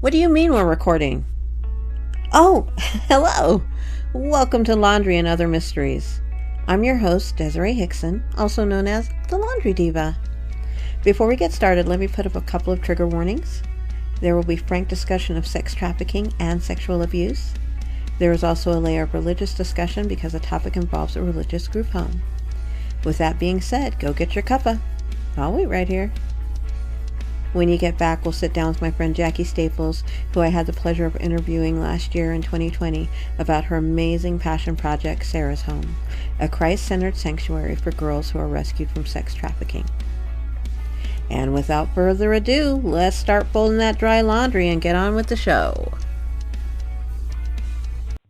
What do you mean we're recording? Oh, hello! Welcome to Laundry and Other Mysteries. I'm your host, Desiree Hickson, also known as the Laundry Diva. Before we get started, let me put up a couple of trigger warnings. There will be frank discussion of sex trafficking and sexual abuse. There is also a layer of religious discussion because the topic involves a religious group home. With that being said, go get your cuppa. I'll wait right here. When you get back, we'll sit down with my friend Jacqui Staples, who I had the pleasure of interviewing last year in 2020 about her amazing passion project, Sarah's Home, a Christ-centered sanctuary for girls who are rescued from sex trafficking. And without further ado, let's start folding that dry laundry and get on with the show.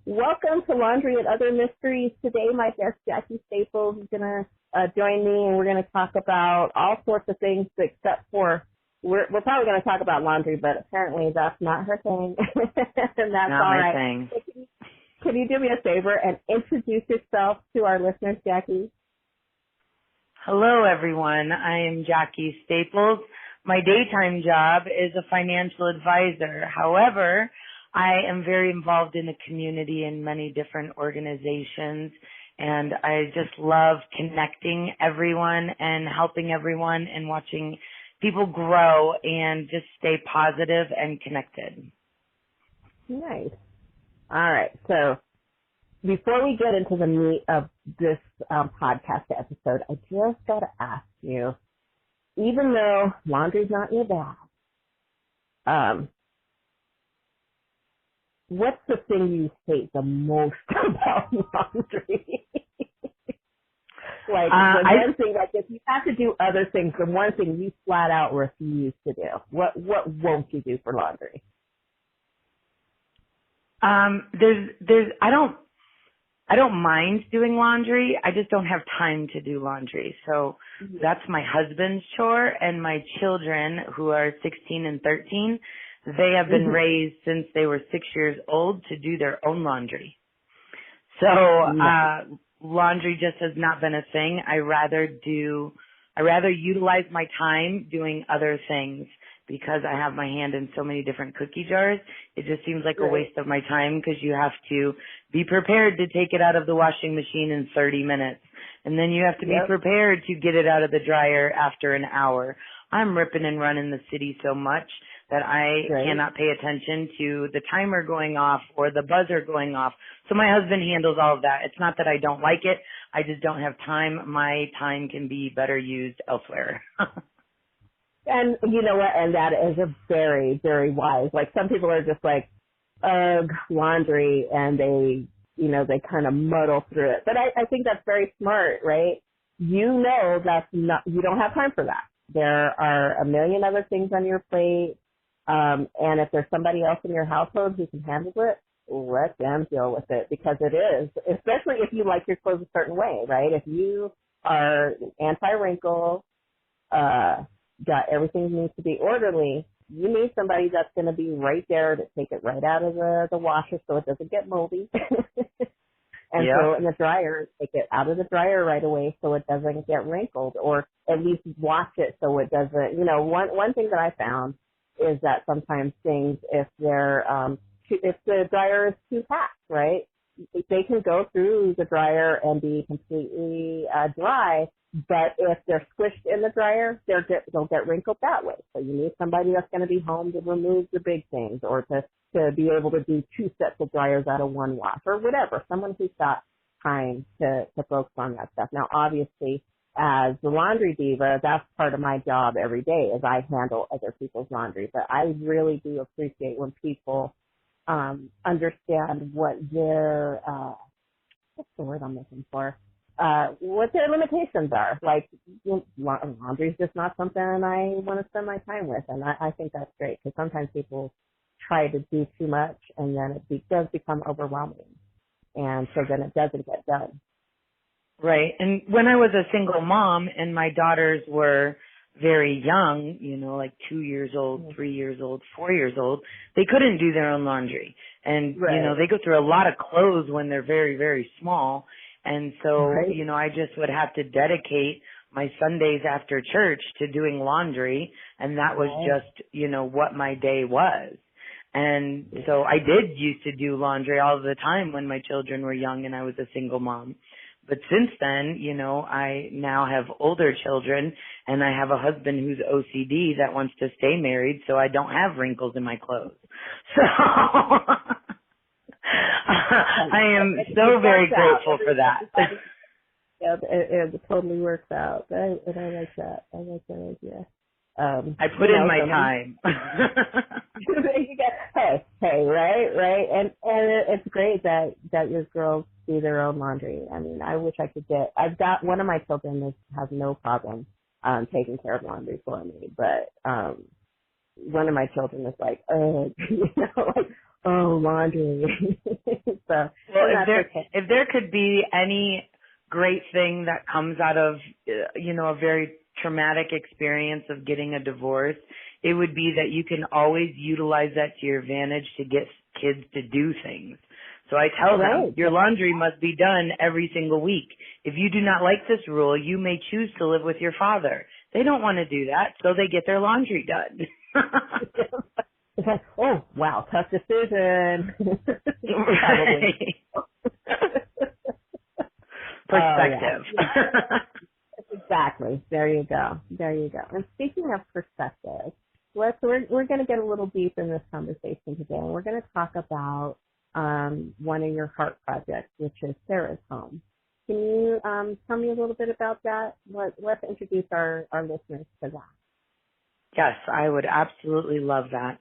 Welcome to Laundry and Other Mysteries. Today, my guest, Jacqui Staples, is going to join me, and we're going to talk about all sorts of things except for We're probably going to talk about laundry, but apparently that's not her thing. And that's not all my right. thing. Can you do me a favor and introduce yourself to our listeners, Jacqui? Hello, everyone. I am Jacqui Staples. My daytime job is a financial advisor. However, I am very involved in the community in many different organizations, and I just love connecting everyone and helping everyone and watching people grow and just stay positive and connected. Nice. All right. So before we get into the meat of this podcast episode, I just got to ask you, even though laundry's not your bag, what's the thing you hate the most about laundry? Like, one thing, like, if you have to do other things, the one thing you flat out refuse to do, what won't you do for laundry? I don't mind doing laundry. I just don't have time to do laundry. So that's my husband's chore, and my children, who are 16 and 13, they have been raised since they were 6 years old to do their own laundry. So, laundry just has not been a thing. I rather utilize my time doing other things because I have my hand in so many different cookie jars. It just seems like a waste of my time because you have to be prepared to take it out of the washing machine in 30 minutes. And then you have to be prepared to get it out of the dryer after an hour. I'm ripping and running the city so much that I cannot pay attention to the timer going off or the buzzer going off. So my husband handles all of that. It's not that I don't like it. I just don't have time. My time can be better used elsewhere. And you know what? And that is a very, very wise. Like, some people are just like, ugh, laundry, and they kind of muddle through it. But I think that's very smart, right? You know you don't have time for that. There are a million other things on your plate. And if there's somebody else in your household who can handle it, let them deal with it, because it is, especially if you like your clothes a certain way, right? If you are anti-wrinkle, got everything needs to be orderly, you need somebody that's going to be right there to take it right out of the washer so it doesn't get moldy. And throw it in the dryer, take it out of the dryer right away so it doesn't get wrinkled, or at least wash it so it doesn't, one thing that I found is that sometimes things, if the dryer is too packed, right, they can go through the dryer and be completely dry, but if they're squished in the dryer, they'll get wrinkled that way. So you need somebody that's going to be home to remove the big things, or to be able to do two sets of dryers out of one wash, or whatever, someone who's got time to focus on that stuff. Now, obviously, as the laundry diva, that's part of my job every day, is I handle other people's laundry. But I really do appreciate when people understand what their, what's the word I'm looking for? What their limitations are. Like, laundry is just not something I want to spend my time with. And I think that's great, because sometimes people try to do too much, and then it does become overwhelming. And so then it doesn't get done. Right. And when I was a single mom and my daughters were very young, like 2 years old, 3 years old, 4 years old, they couldn't do their own laundry. And, they go through a lot of clothes when they're very, very small. And so, I just would have to dedicate my Sundays after church to doing laundry. And that was just, what my day was. And so I did used to do laundry all the time when my children were young and I was a single mom. But since then, I now have older children and I have a husband who's OCD that wants to stay married so I don't have wrinkles in my clothes. So I am so very grateful for that. Yeah, it totally works out. And I like that. I like that idea. I put in my time. hey, right, and it's great that your girls do their own laundry. I mean, I wish I could I've got one of my children that has no problem taking care of laundry for me, but one of my children is like, like, oh, laundry. So, well, if there could be any great thing that comes out of a very traumatic experience of getting a divorce, it would be that you can always utilize that to your advantage to get kids to do things. So I tell them, your laundry must be done every single week. If you do not like this rule, you may choose to live with your father. They don't want to do that, so they get their laundry done. It's like, oh, wow, tough decision. Perspective. Exactly. There you go. And speaking of perspective, we're going to get a little deep in this conversation today, and we're going to talk about one of your heart projects, which is Sarah's Home. Can you tell me a little bit about that? Let's introduce our listeners to that. Yes, I would absolutely love that.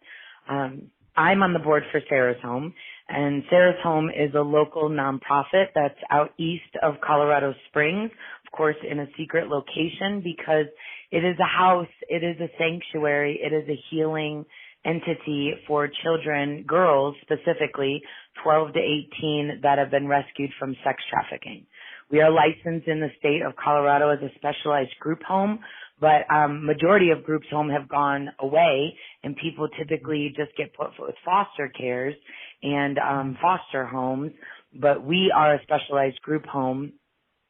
I'm on the board for Sarah's Home, and Sarah's Home is a local nonprofit that's out east of Colorado Springs, of course, in a secret location because it is a house, it is a sanctuary, it is a healing entity for children, girls specifically, 12 to 18 that have been rescued from sex trafficking. We are licensed in the state of Colorado as a specialized group home, but majority of groups home have gone away, and people typically just get put with foster cares and foster homes. But we are a specialized group home,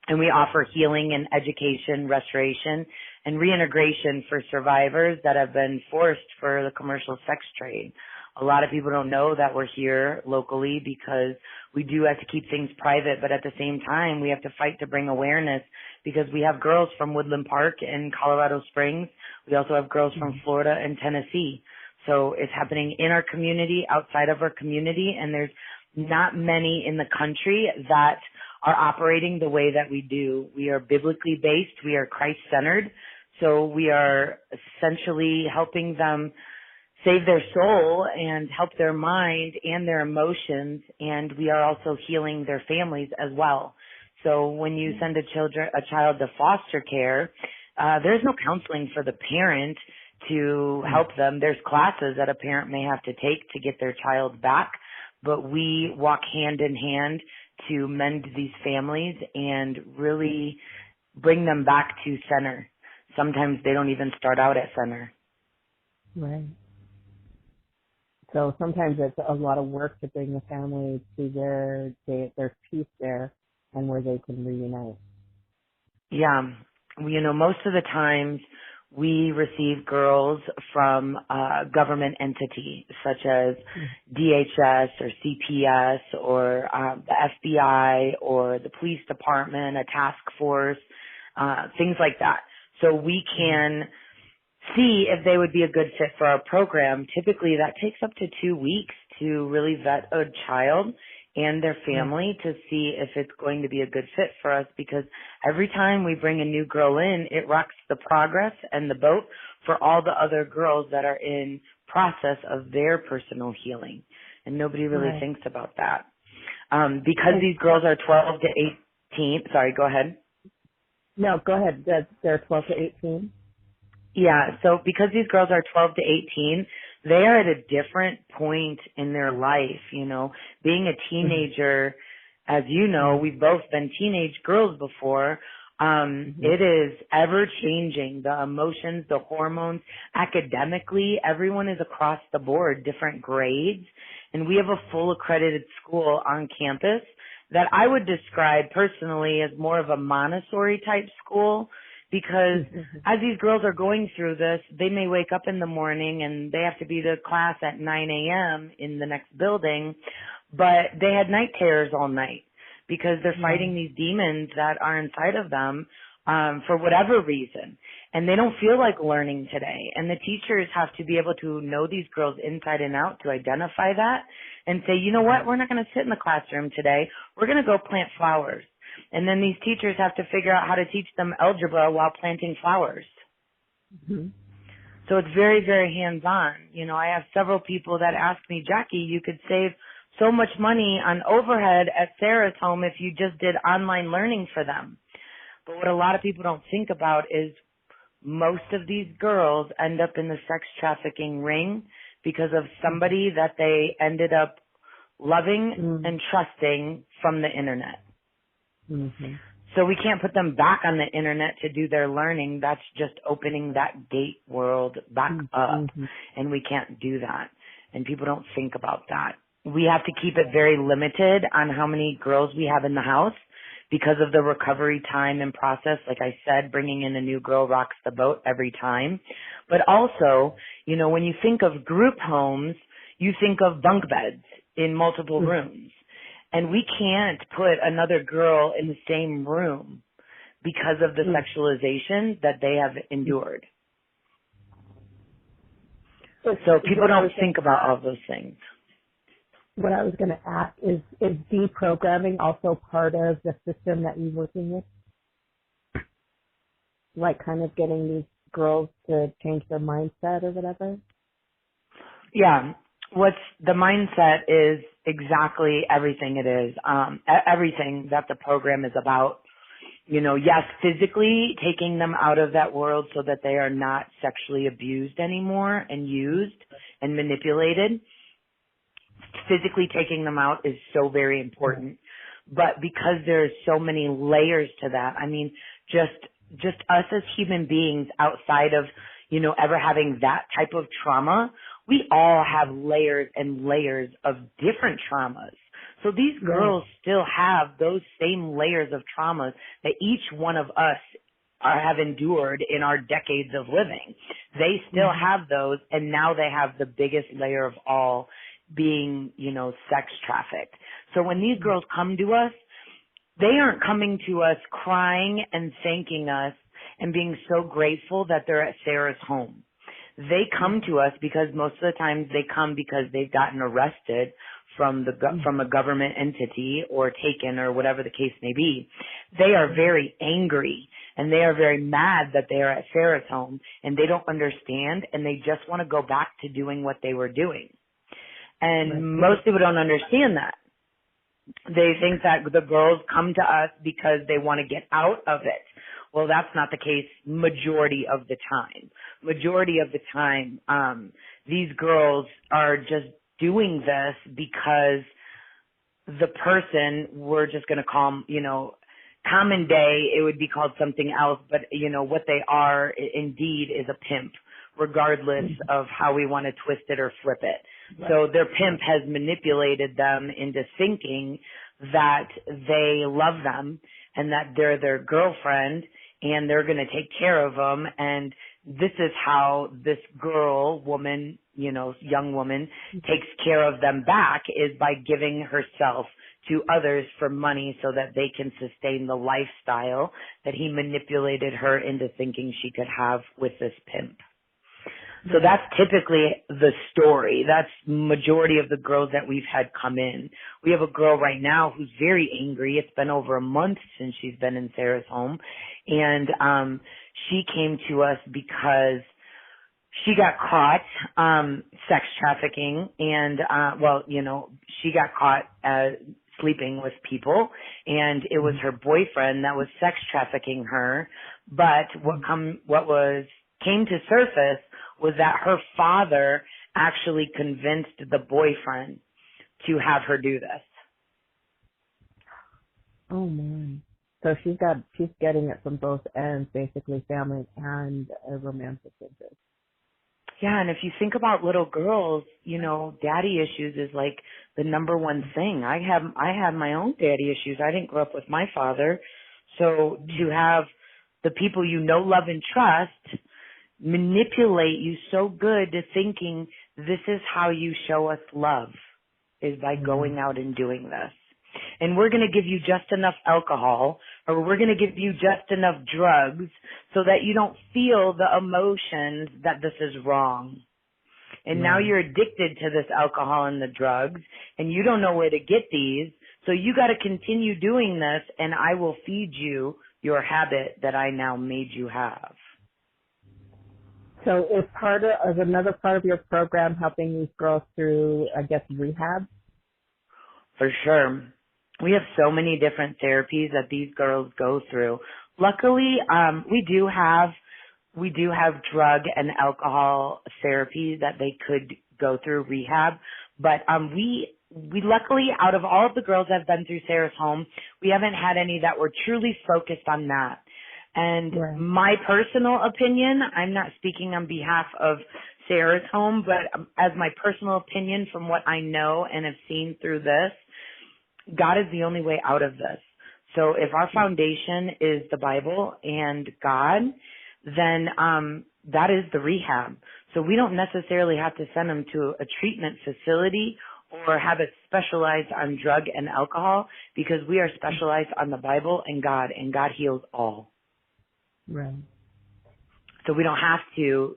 and we offer healing and education, restoration, and reintegration for survivors that have been forced for the commercial sex trade. A lot of people don't know that we're here locally because we do have to keep things private, but at the same time, we have to fight to bring awareness because we have girls from Woodland Park and Colorado Springs. We also have girls from Florida and Tennessee. So it's happening in our community, outside of our community, and there's not many in the country that are operating the way that we do. We are biblically based. We are Christ-centered. So we are essentially helping them save their soul and help their mind and their emotions, and we are also healing their families as well. So when you send a child to foster care, there's no counseling for the parent to help them. There's classes that a parent may have to take to get their child back, but we walk hand in hand to mend these families and really bring them back to center. Sometimes they don't even start out at center. Right. So sometimes it's a lot of work to bring the family to there's peace there and where they can reunite. Yeah. Most of the times we receive girls from a government entity such as DHS or CPS or the FBI or the police department, a task force, things like that. So we can see if they would be a good fit for our program. Typically that takes up to 2 weeks to really vet a child and their family to see if it's going to be a good fit for us, because every time we bring a new girl in, it rocks the progress and the boat for all the other girls that are in process of their personal healing. And nobody really thinks about that. Because these girls are 12 to 18, sorry, go ahead. No, go ahead. They're 12 to 18? Yeah, so because these girls are 12 to 18, they are at a different point in their life, Being a teenager, as you know, we've both been teenage girls before. It is ever changing. The emotions, the hormones, academically, everyone is across the board, different grades. And we have a full accredited school on campus that I would describe personally as more of a Montessori type school, because as these girls are going through this, they may wake up in the morning and they have to be to class at 9 a.m. in the next building, but they had night terrors all night because they're fighting these demons that are inside of them for whatever reason. And they don't feel like learning today. And the teachers have to be able to know these girls inside and out to identify that and say, you know what, we're not going to sit in the classroom today. We're going to go plant flowers. And then these teachers have to figure out how to teach them algebra while planting flowers. Mm-hmm. So it's very, very hands-on. You know, I have several people that ask me, Jacqui, you could save so much money on overhead at Sarah's home if you just did online learning for them. But what a lot of people don't think about is most of these girls end up in the sex trafficking ring because of somebody that they ended up loving and trusting from the internet. Mm-hmm. So we can't put them back on the internet to do their learning. That's just opening that gate world back up, and we can't do that. And people don't think about that. We have to keep it very limited on how many girls we have in the house because of the recovery time and process. Like I said, bringing in a new girl rocks the boat every time. But also, you know, when you think of group homes, you think of bunk beds in multiple rooms. And we can't put another girl in the same room because of the sexualization that they have endured. So people don't think about all those things. What I was going to ask is deprogramming also part of the system that you're working with? Like kind of getting these girls to change their mindset or whatever? Yeah. What's the mindset is exactly everything it is. Everything that the program is about. You know, yes, physically taking them out of that world so that they are not sexually abused anymore and used and manipulated. Physically taking them out is so very important. But because there's so many layers to that, I mean, just us as human beings outside of, you know, ever having that type of trauma, we all have layers and layers of different traumas. So these girls still have those same layers of traumas that each one of us have endured in our decades of living. They still have those, and now they have the biggest layer of all, being, you know, sex trafficked. So when these girls come to us, they aren't coming to us crying and thanking us and being so grateful that they're at Sarah's home. They come to us because most of the times they come because they've gotten arrested from a government entity or taken or whatever the case may be. They are very angry and they are very mad that they are at Sarah's home and they don't understand and they just want to go back to doing what they were doing. And most people don't understand that. They think that the girls come to us because they want to get out of it. Well, that's not the case majority of the time. Majority of the time, these girls are just doing this because the person, we're just going to call them, you know, common day, it would be called something else, but, you know, what they are indeed is a pimp, regardless of how we want to twist it or flip it. So their pimp has manipulated them into thinking that they love them and that they're their girlfriend and they're going to take care of them. And this is how this girl, woman, you know, young woman takes care of them back, is by giving herself to others for money so that they can sustain the lifestyle that he manipulated her into thinking she could have with this pimp. So that's typically the story. That's majority of the girls that we've had come in. We have a girl right now who's very angry. It's been over a month since she's been in Sarah's home. And she came to us because she got caught sex trafficking and, well, you know, she got caught sleeping with people, and it was her boyfriend that was sex trafficking her. But what came to surface was that her father actually convinced the boyfriend to have her do this. Oh man. So she's getting it from both ends, basically family and a romantic interest. Yeah, and if you think about little girls, you know, daddy issues is like the number one thing. I have my own daddy issues. I didn't grow up with my father. So to have the people you know, love, and trust manipulate you so good to thinking this is how you show us love, is by going out and doing this. And we're going to give you just enough alcohol, or we're going to give you just enough drugs so that you don't feel the emotions that this is wrong. And now you're addicted to this alcohol and the drugs, and you don't know where to get these, so you got to continue doing this, and I will feed you your habit that I now made you have. So is another part of your program helping these girls through, I guess, rehab? For sure. We have so many different therapies that these girls go through. Luckily, we do have drug and alcohol therapy that they could go through rehab. But we luckily, out of all of the girls that have been through Sarah's home, we haven't had any that were truly focused on that. And my personal opinion, I'm not speaking on behalf of Sarah's home, but as my personal opinion from what I know and have seen through this, God is the only way out of this. So if our foundation is the Bible and God, then that is the rehab. So we don't necessarily have to send them to a treatment facility or have it specialized on drug and alcohol, because we are specialized on the Bible and God heals all. Right. So we don't have to,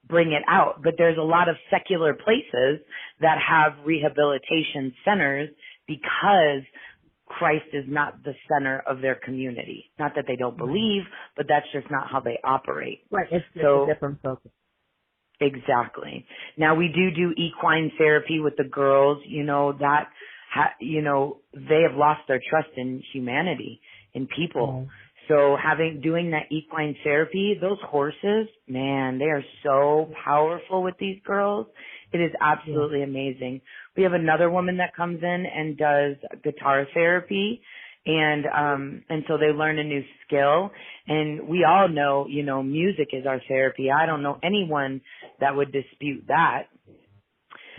bring it out. But there's a lot of secular places that have rehabilitation centers because Christ is not the center of their community. Not that they don't believe, but that's just not how they operate. Right. It's just a different focus. Exactly. Now we do equine therapy with the girls, they have lost their trust in humanity, in people. So doing that equine therapy, those horses, man, they are so powerful with these girls. It is absolutely amazing. We have another woman that comes in and does guitar therapy, and so they learn a new skill. And we all know, music is our therapy. I don't know anyone that would dispute that.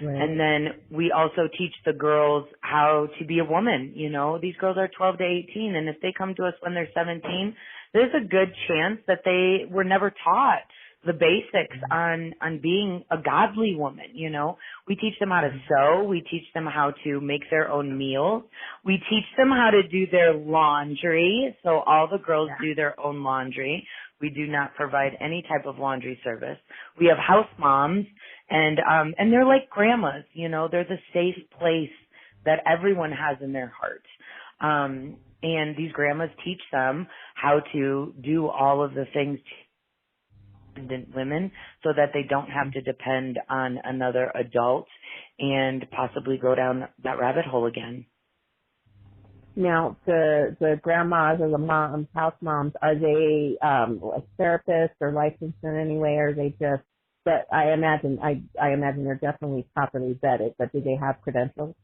Right. And then we also teach the girls how to be a woman. These girls are 12 to 18, and if they come to us when they're 17, there's a good chance that they were never taught the basics on being a godly woman. We teach them how to sew. We teach them how to make their own meals. We teach them how to do their laundry. So all the girls do their own laundry. We do not provide any type of laundry service. We have house moms, and they're like grandmas. They're the safe place that everyone has in their heart. And these grandmas teach them how to do all of the things to independent women so that they don't have to depend on another adult and possibly go down that rabbit hole again. Now, the grandmas or the moms, house moms, are they like therapists or licensed in any way, or are they just? But I imagine they're definitely properly vetted. But do they have credentials?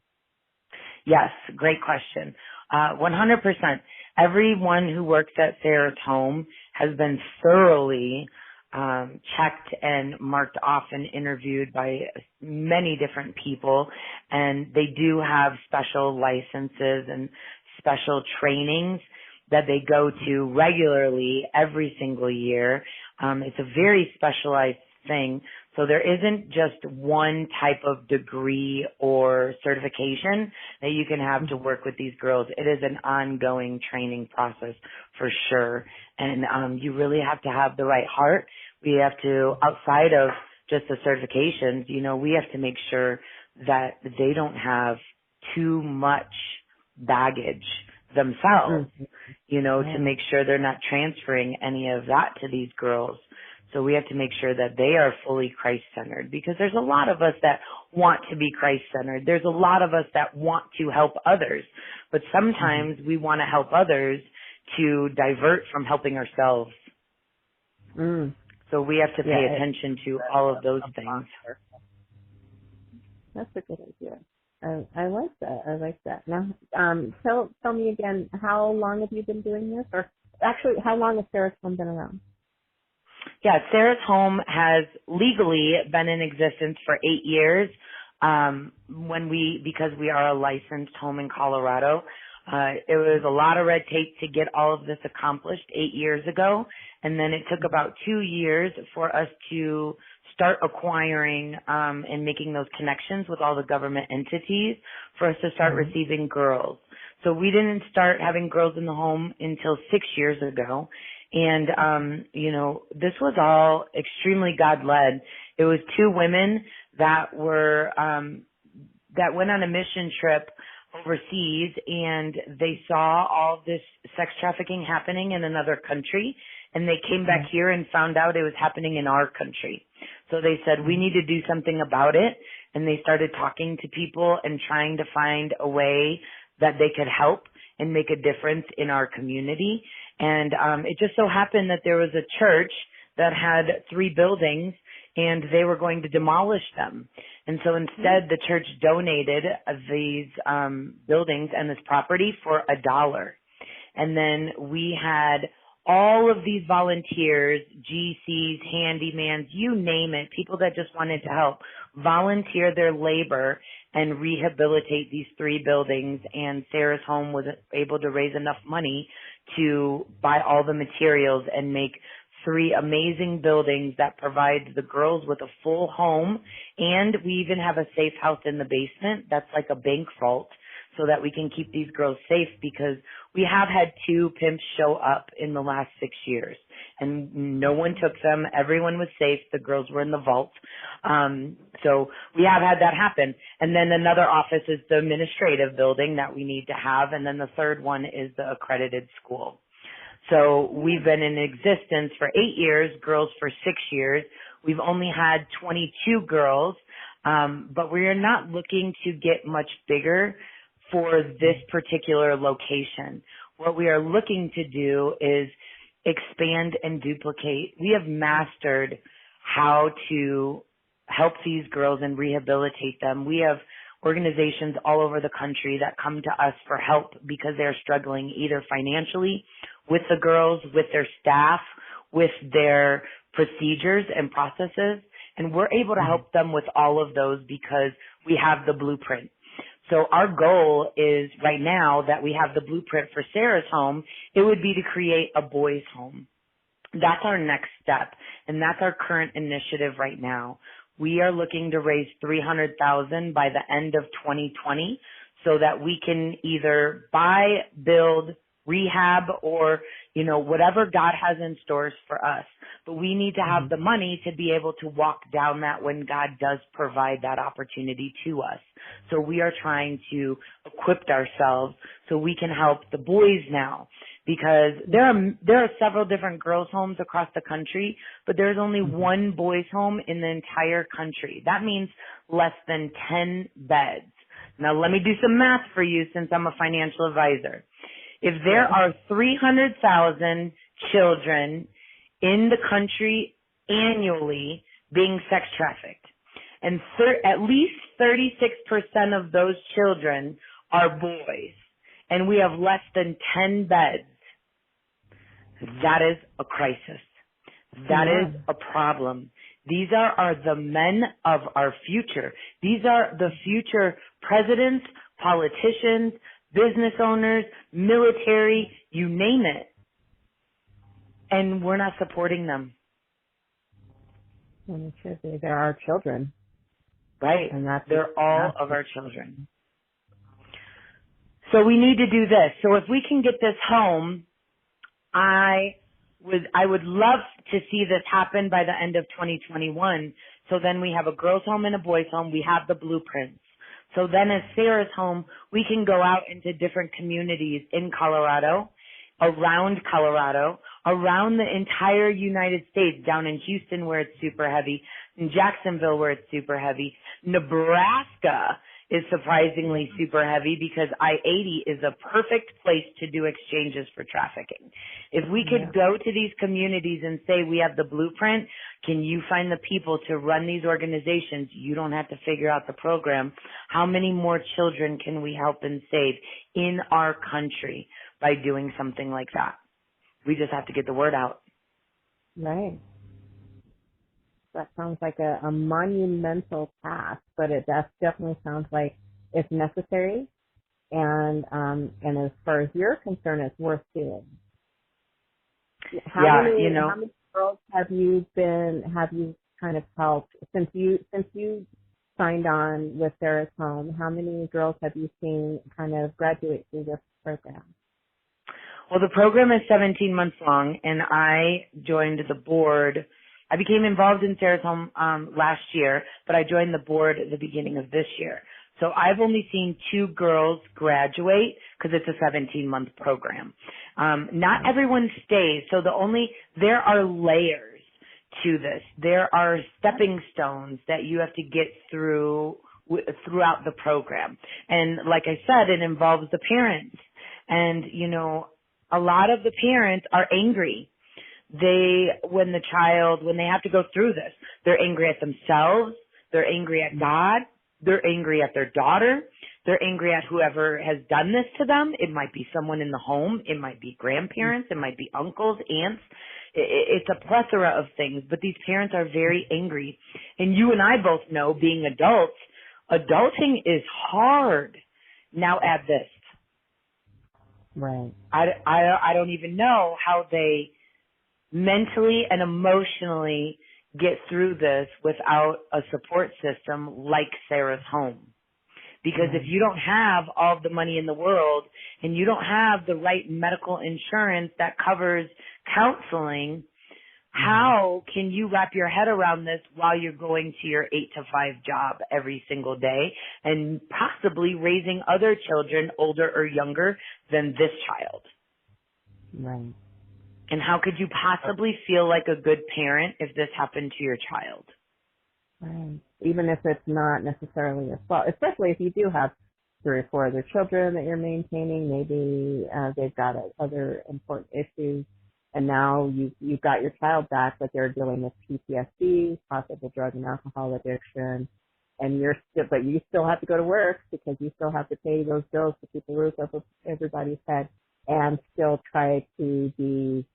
Yes, great question. 100%. Everyone who works at Sarah's home has been thoroughly checked and marked off and interviewed by many different people, and they do have special licenses and special trainings that they go to regularly every single year. It's a very specialized thing. So there isn't just one type of degree or certification that you can have to work with these girls. It is an ongoing training process for sure. And you really have to have the right heart. We have to, outside of just the certifications, we have to make sure that they don't have too much baggage themselves, to make sure they're not transferring any of that to these girls. So we have to make sure that they are fully Christ-centered, because there's a lot of us that want to be Christ-centered. There's a lot of us that want to help others, but sometimes we want to help others to divert from helping ourselves. So we have to pay attention to all of those things. That's a good idea. I like that. Now, tell me again, how long have you been doing this? Or actually, how long has Sarah's home been around? Yeah, Sarah's home has legally been in existence for 8 years. Because we are a licensed home in Colorado, It was a lot of red tape to get all of this accomplished 8 years ago. And then it took about 2 years for us to start acquiring and making those connections with all the government entities for us to start receiving girls. So we didn't start having girls in the home until 6 years ago. And, this was all extremely God-led. It was 2 women that were, that went on a mission trip overseas, and they saw all this sex trafficking happening in another country, and they came back here and found out it was happening in our country. So they said, we need to do something about it, and they started talking to people and trying to find a way that they could help and make a difference in our community. And it just so happened that there was a church that had 3 buildings, and they were going to demolish them. And so instead, the church donated these buildings and this property for $1. And then we had all of these volunteers, GCs, handymans, you name it, people that just wanted to help, volunteer their labor and rehabilitate these 3 buildings. And Sarah's Home was able to raise enough money to buy all the materials and make 3 amazing buildings that provide the girls with a full home. And we even have a safe house in the basement that's like a bank vault so that we can keep these girls safe, because we have had 2 pimps show up in the last 6 years and no one took them. Everyone was safe. The girls were in the vault. So we have had that happen. And then another office is the administrative building that we need to have. And then the third one is the accredited school. So we've been in existence for 8 years, girls for 6 years. We've only had 22 girls, but we are not looking to get much bigger for this particular location. What we are looking to do is expand and duplicate. We have mastered how to help these girls and rehabilitate them. We have organizations all over the country that come to us for help because they're struggling either financially, with the girls, with their staff, with their procedures and processes. And we're able to help them with all of those because we have the blueprint. So our goal is right now that we have the blueprint for Sarah's Home, it would be to create a boys' home. That's our next step, and that's our current initiative right now. We are looking to raise $300,000 by the end of 2020 so that we can either buy, build, rehab, or, whatever God has in stores for us. But we need to have the money to be able to walk down that when God does provide that opportunity to us. So we are trying to equip ourselves so we can help the boys now, because there are several different girls' homes across the country, but there's only one boys' home in the entire country. That means less than 10 beds. Now let me do some math for you since I'm a financial advisor. If there are 300,000 children in the country annually being sex trafficked, and at least 36% of those children are boys, and we have less than 10 beds, that is a crisis. That is a problem. These are the men of our future. These are the future presidents, politicians, business owners, military, you name it. And we're not supporting them. And it should be. They're our children. Right. And they're all of our children. So we need to do this. So if we can get this home, I would love to see this happen by the end of 2021. So then we have a girls' home and a boys' home. We have the blueprints. So then as Sarah's Home, we can go out into different communities in Colorado, around the entire United States, down in Houston where it's super heavy, in Jacksonville where it's super heavy. Nebraska is surprisingly super heavy because I-80 is a perfect place to do exchanges for trafficking. If we could go to these communities and say we have the blueprint, can you find the people to run these organizations? You don't have to figure out the program. How many more children can we help and save in our country by doing something like that? We just have to get the word out. Right. That sounds like a monumental task, but it definitely sounds like it's necessary and as far as you're concerned, it's worth doing. Yeah, you know, How many girls have you kind of helped since you signed on with Sarah's Home? How many girls have you seen kind of graduate through this program? well, the program is 17 months long, and I joined the board. I became involved in Sarah's Home last year, but I joined the board at the beginning of this year. So I've only seen 2 girls graduate because it's a 17-month program. Not everyone stays, so there are layers to this. There are stepping stones that you have to get throughout the program. And like I said, it involves the parents. And, you know, a lot of the parents are angry. When they have to go through this, they're angry at themselves, they're angry at God, they're angry at their daughter, they're angry at whoever has done this to them. It might be someone in the home, it might be grandparents, it might be uncles, aunts. It's a plethora of things, but these parents are very angry. And you and I both know, being adults, adulting is hard. Now add this. Right. I don't even know how they mentally and emotionally get through this without a support system like Sarah's Home. Because if you don't have all the money in the world and you don't have the right medical insurance that covers counseling, how can you wrap your head around this while you're going to your 8-to-5 job every single day and possibly raising other children older or younger than this child? Right. And how could you possibly feel like a good parent if this happened to your child? Right. Even if it's not necessarily your fault, especially if you do have 3 or 4 other children that you're maintaining, maybe they've got other important issues, and now you've got your child back, but they're dealing with PTSD, possible drug and alcohol addiction, and you still have to go to work because you still have to pay those bills to keep the roof over everybody's head, and still try to be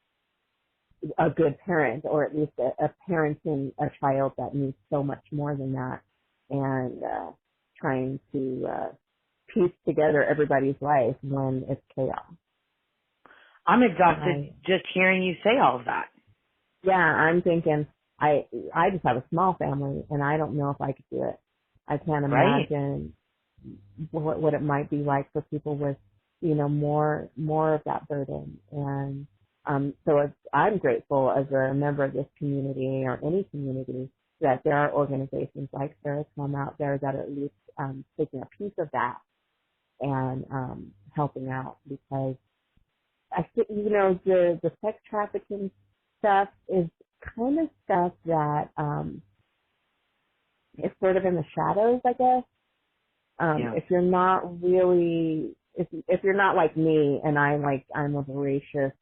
a good parent, or at least a parent in a child that needs so much more than that, and trying to piece together everybody's life when it's chaos. I'm exhausted just hearing you say all of that. Yeah, I'm thinking I just have a small family, and I don't know if I could do it. I can't imagine what it might be like for people with, more of that burden. And so I'm grateful as a member of this community or any community that there are organizations like Sarah's Home out there that are at least taking a piece of that and helping out, because I think, the sex trafficking stuff is kind of stuff that is sort of in the shadows, I guess. If you're not really, if you're not like me, and I'm a voracious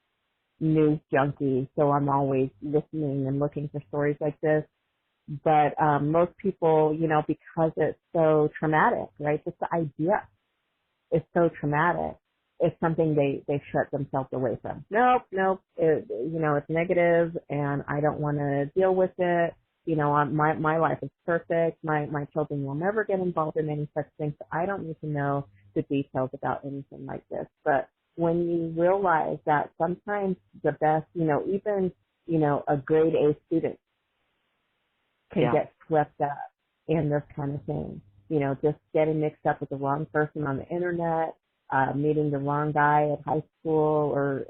news junkie, so I'm always listening and looking for stories like this. But most people, because it's so traumatic, right? Just the idea is so traumatic. It's something they shut themselves away from. Nope. It's negative, and I don't want to deal with it. My life is perfect. My children will never get involved in any such thing, so I don't need to know the details about anything like this. But when you realize that sometimes the best, even, a grade A student can get swept up in this kind of thing. Just getting mixed up with the wrong person on the internet, meeting the wrong guy at high school, or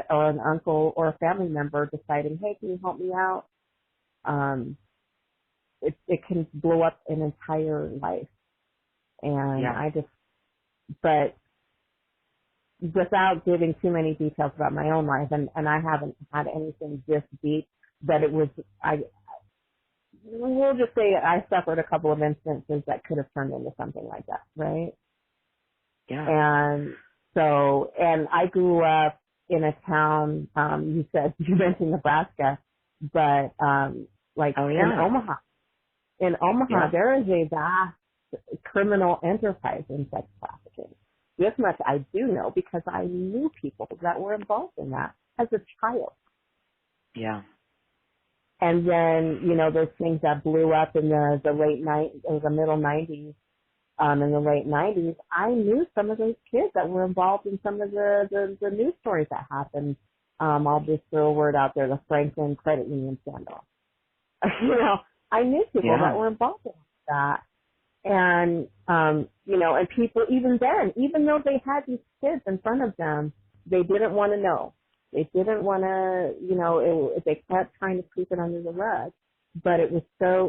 an uncle or a family member deciding, hey, can you help me out? It can blow up an entire life. And but without giving too many details about my own life, and I haven't had anything this deep, but we'll just say I suffered a couple of instances that could have turned into something like that, right? Yeah. And so, and I grew up in a town, you mentioned Nebraska, but in Omaha. In Omaha, there is a vast criminal enterprise in sex trafficking. This much I do know because I knew people that were involved in that as a child. Yeah. And then, those things that blew up in the middle 90s, in the late 90s, I knew some of those kids that were involved in some of the news stories that happened. I'll just throw a word out there, the Franklin Credit Union scandal. I knew people that were involved in that. And, and people, even then, even though they had these kids in front of them, they didn't want to know. They didn't want to, they kept trying to sweep it under the rug. But it was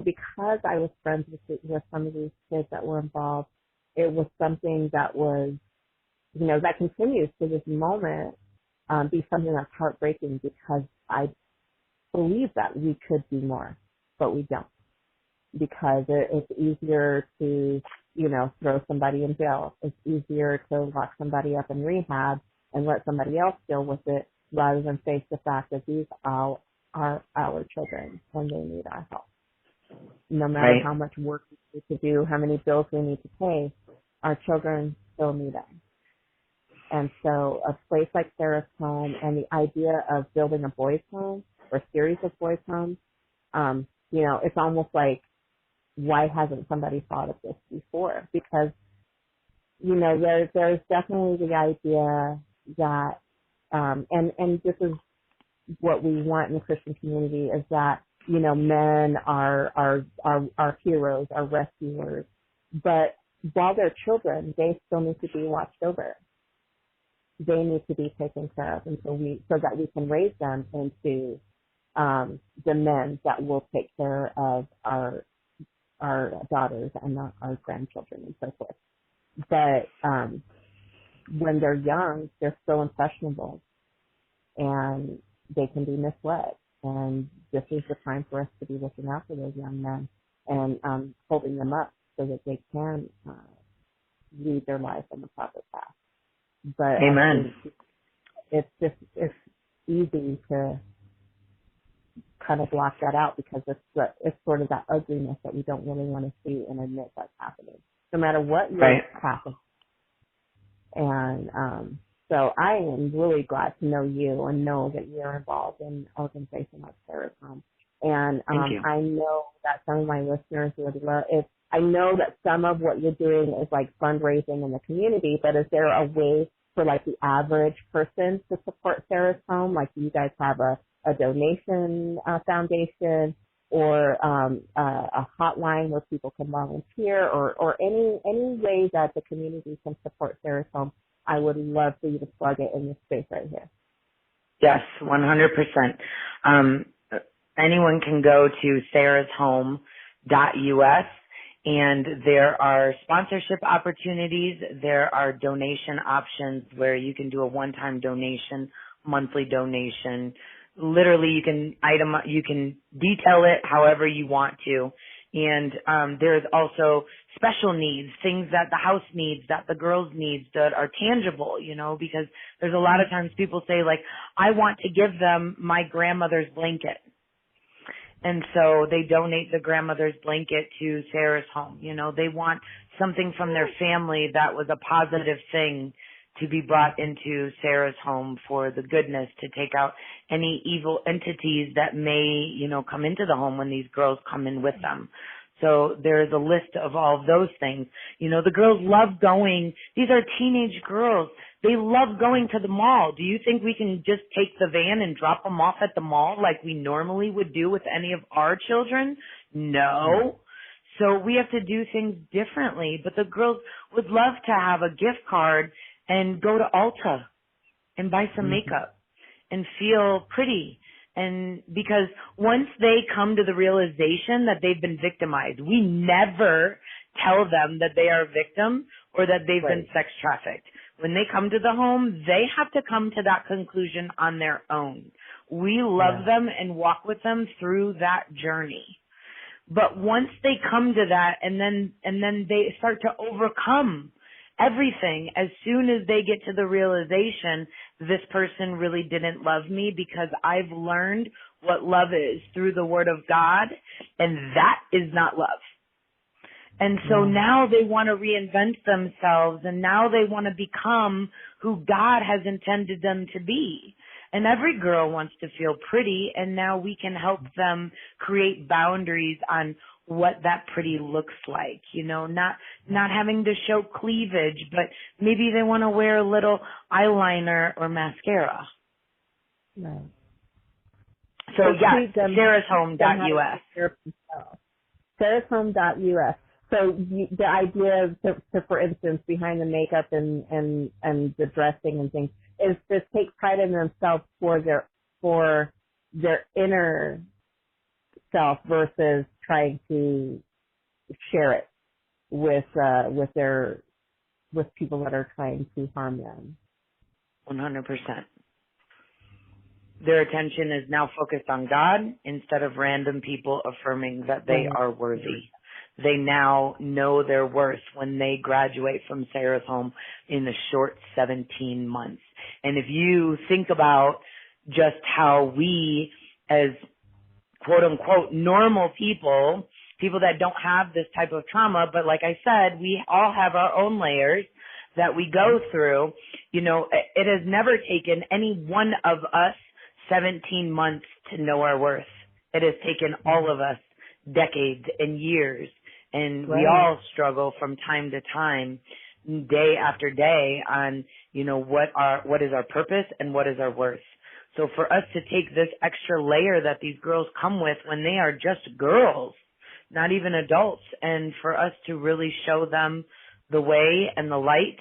because I was friends with some of these kids that were involved, it was something that was, that continues to this moment, be something that's heartbreaking, because I believe that we could do more, but we don't. Because it's easier to, throw somebody in jail. It's easier to lock somebody up in rehab and let somebody else deal with it, rather than face the fact that these are our children and they need our help. No matter how much work we need to do, how many bills we need to pay, our children still need us. And so a place like Sarah's home, and the idea of building a boys' home or series of boys' homes, it's almost like, why hasn't somebody thought of this before? Because, there's definitely the idea that, and this is what we want in the Christian community, is that, men are heroes, are rescuers. But while they're children, they still need to be watched over. They need to be taken care of so that we can raise them into the men that will take care of our daughters and our grandchildren and so forth. But when they're young, they're still impressionable, and they can be misled. And this is the time for us to be looking after those young men and holding them up so that they can lead their life on the proper path. But Amen. It's easy to kind of block that out, because it's sort of that ugliness that we don't really want to see and admit that's happening, no matter what happens. And so I am really glad to know you and know that you're involved in an organization like Sarah's Home. And I know that some of my listeners would love it. I know that some of what you're doing is like fundraising in the community, but is there a way for like the average person to support Sarah's Home? Like, do you guys have a donation foundation, or a hotline where people can volunteer, or any way that the community can support Sarah's Home? I would love for you to plug it in this space right here. Yes, 100%. Anyone can go to sarahshome.us, and there are sponsorship opportunities. There are donation options where you can do a one-time donation, monthly donation. Literally, you can detail it however you want to. And there's also special needs, things that the house needs, that the girls need, that are tangible, because there's a lot of times people say, like, I want to give them my grandmother's blanket. And so they donate the grandmother's blanket to Sarah's Home. They want something from their family that was a positive thing to be brought into Sarah's Home for the goodness, to take out any evil entities that may, come into the home when these girls come in with them. So there's a list of all of those things. The girls love going. These are teenage girls. They love going to the mall. Do you think we can just take the van and drop them off at the mall like we normally would do with any of our children? No. So we have to do things differently. But the girls would love to have a gift card and go to Ulta and buy some makeup and feel pretty. And because once they come to the realization that they've been victimized, we never tell them that they are a victim or that they've been sex trafficked. When they come to the home, they have to come to that conclusion on their own. We love them and walk with them through that journey. But once they come to that, and then they start to overcome everything, as soon as they get to the realization, this person really didn't love me, because I've learned what love is through the Word of God, and that is not love. And so now they want to reinvent themselves, and now they want to become who God has intended them to be. And every girl wants to feel pretty, and now we can help them create boundaries on what that pretty looks like, you know, not having to show cleavage, but maybe they want to wear a little eyeliner or mascara. Right. So yes, treat them sarahshome.us. sarahshome.us. So the idea, for instance, behind the makeup and the dressing and things, is to take pride in themselves for their inner self versus trying to share it with people that are trying to harm them. 100%. Their attention is now focused on God instead of random people affirming that they are worthy. They now know their worth when they graduate from Sarah's Home in a short 17 months. And if you think about just how we, as quote unquote normal people that don't have this type of trauma, but like I said, we all have our own layers that we go through. You know, it has never taken any one of us 17 months to know our worth. It has taken all of us decades and years, and we all struggle from time to time, day after day, on, you know, what is our purpose and what is our worth. So for us to take this extra layer that these girls come with when they are just girls, not even adults, and for us to really show them the way and the light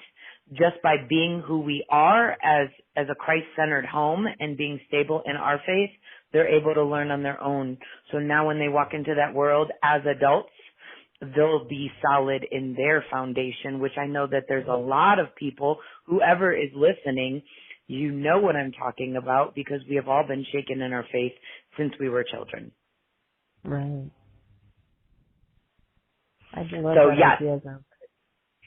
just by being who we are as a Christ-centered home and being stable in our faith, they're able to learn on their own. So now when they walk into that world as adults, they'll be solid in their foundation, which I know that there's a lot of people, whoever is listening, you know what I'm talking about, because we have all been shaken in our faith since we were children. Right. I love so that yes, idea, though.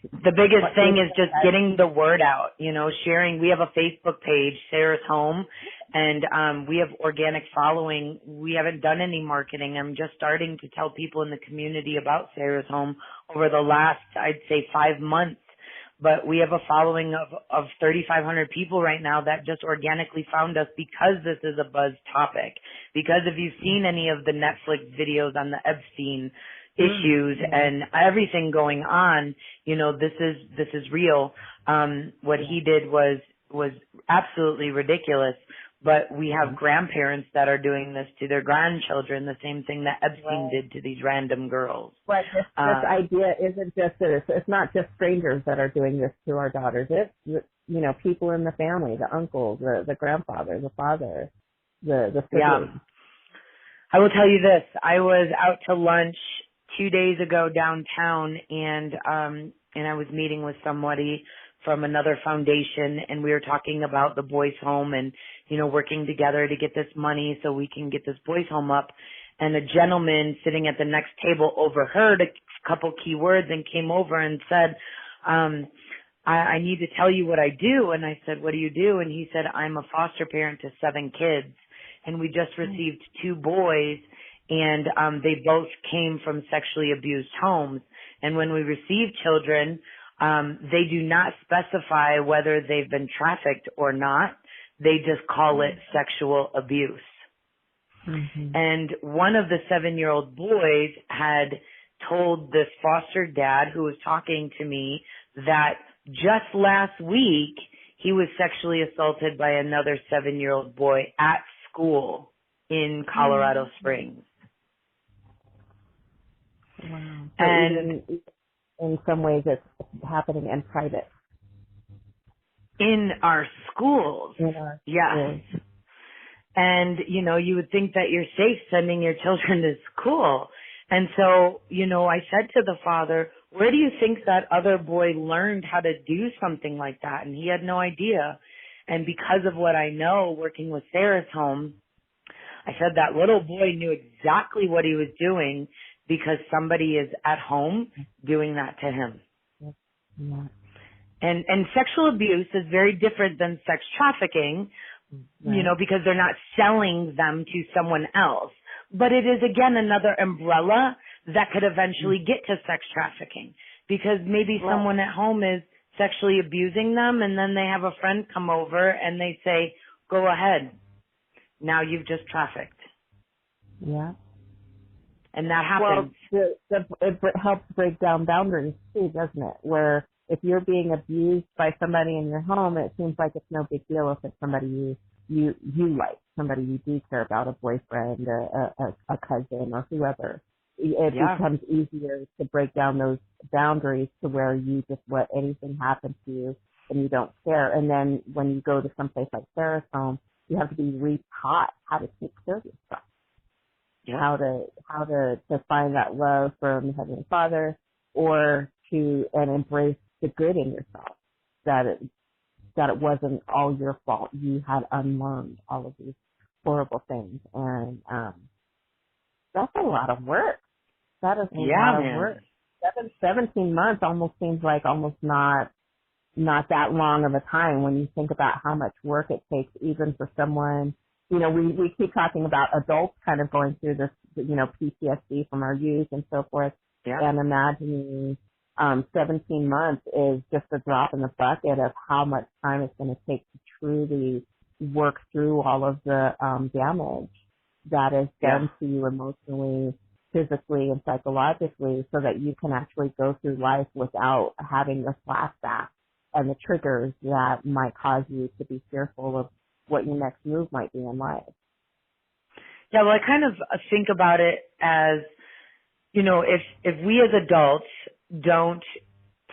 The biggest thing is just getting the word out, you know, sharing. We have a Facebook page, Sarah's Home, and we have organic following. We haven't done any marketing. I'm just starting to tell people in the community about Sarah's Home over the last, I'd say, 5 months. But we have a following of 3,500 people right now that just organically found us because this is a buzz topic. Because if you've seen any of the Netflix videos on the Epstein issues and everything going on, you know, this is real. What he did was absolutely ridiculous. But we have grandparents that are doing this to their grandchildren, the same thing that Epstein did to these random girls. But this idea isn't just that it's not just strangers that are doing this to our daughters. It's, you know, people in the family, the uncles, the grandfather, the father, the siblings. Yeah. I will tell you this. I was out to lunch 2 days ago downtown, and I was meeting with somebody from another foundation, and we were talking about the boys' home and, you know, working together to get this money so we can get this boys' home up. And a gentleman sitting at the next table overheard a couple key words and came over and said, I need to tell you what I do. And I said, what do you do? And he said, I'm a foster parent to 7 kids, and we just received 2 boys, and they both came from sexually abused homes. And when we receive children, they do not specify whether they've been trafficked or not. They just call it sexual abuse. Mm-hmm. And one of the 7-year-old boys had told this foster dad who was talking to me that just last week he was sexually assaulted by another 7-year-old boy at school in Colorado Springs. Wow. So and in some ways it's happening in private. In our schools. In our yes. schools. And, you know, you would think that you're safe sending your children to school. And so, you know, I said to the father, where do you think that other boy learned how to do something like that? And he had no idea. And because of what I know working with Sarah's Home, I said that little boy knew exactly what he was doing because somebody is at home doing that to him. Yeah. And sexual abuse is very different than sex trafficking, you know, because they're not selling them to someone else. But it is, again, another umbrella that could eventually get to sex trafficking, because maybe someone at home is sexually abusing them, and then they have a friend come over and they say, go ahead. Now you've just trafficked. Yeah. And that Well, happens. it helps break down boundaries too, doesn't it? Where if you're being abused by somebody in your home, it seems like it's no big deal if it's somebody you like, somebody you do care about, a boyfriend, a cousin, or whoever. It Yeah. becomes easier to break down those boundaries to where you just let anything happen to you and you don't care. And then when you go to someplace like Sarah's home, you have to be re-taught how to take care of yourself, Yeah. how to find that love from the Heavenly Father, or and embrace the good in yourself, that it wasn't all your fault. You had unlearned all of these horrible things, and that's a lot of work. That is a Yeah, lot of man. work. 17 months almost seems like almost not that long of a time when you think about how much work it takes, even for someone. We keep talking about adults kind of going through this, PTSD from our youth and so forth, Yeah. and imagining 17 months is just a drop in the bucket of how much time it's going to take to truly work through all of the damage that is done to you emotionally, physically, and psychologically, so that you can actually go through life without having the flashback and the triggers that might cause you to be fearful of what your next move might be in life. Yeah, well, I kind of think about it as, if we as adults don't